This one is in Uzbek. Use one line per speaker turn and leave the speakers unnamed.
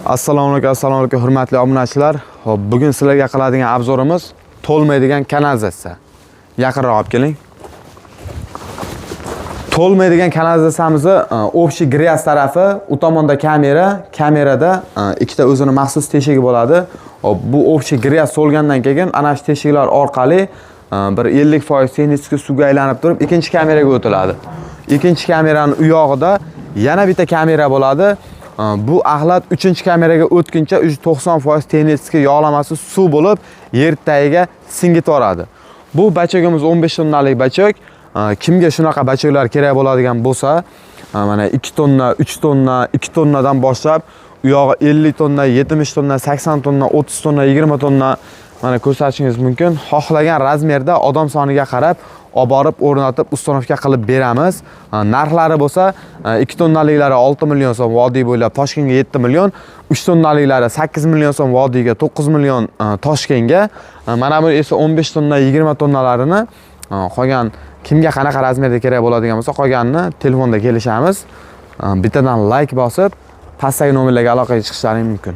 Assalomu alaykum hurmatli obunachilar. Xo'p, bugun sizlarga qiladigan obzorimiz to'lmaydigan kanalizatsiya. Yaqinroq olib keling. To'lmaydigan kanalizatsiyamizni общий gryaz tarafi, u tomonda kamerada ikkita o'zini maxsus teshigi bo'ladi. Hop, bu общий gryaz to'lgandan keyin ana shu teshiklar orqali bir 50% texnik suvga aylanib turib, ikkinchi kameraga o'tiladi. Ikkinchi kameraning u yog'ida yana bitta kamera bo'ladi. Bu axlat 3-kameraga o'tguncha 90% texnik yog'lamasi suv bo'lib, yer tagiga singib boradi. Bu bachogimiz 15 tonnalik bachog. Kimga shunaqa bachoglar kerak bo'ladigan bo'lsa, mana 2 tonna, 3 tonna, 2 tonnadan boshlab, u yog'i 50 tonna, 70 tonna, 80 tonna, 30 tonna, 20 tonna mana ko'rsatishingiz mumkin. Xohlagan razmerda odam soniga qarab olib borib o'rnatib ustanovka qilib beramiz. Narxlari bo'lsa 2 tonnaliklari 6 million so'm vodiy bo'ylab Toshkentga 7 million, 3 tonnaliklari 8 million so'm vodiyga 9 million Toshkentga. Mana bu esa 15 tonna, 20 tonnalarini qolgan kimga qanaqa razmerda kerak bo'ladigan bo'lsa, qolganini telefonda kelishamiz. Bittadan like bosib, pastdagi nomerlarga aloqaga chiqishlaring mumkin.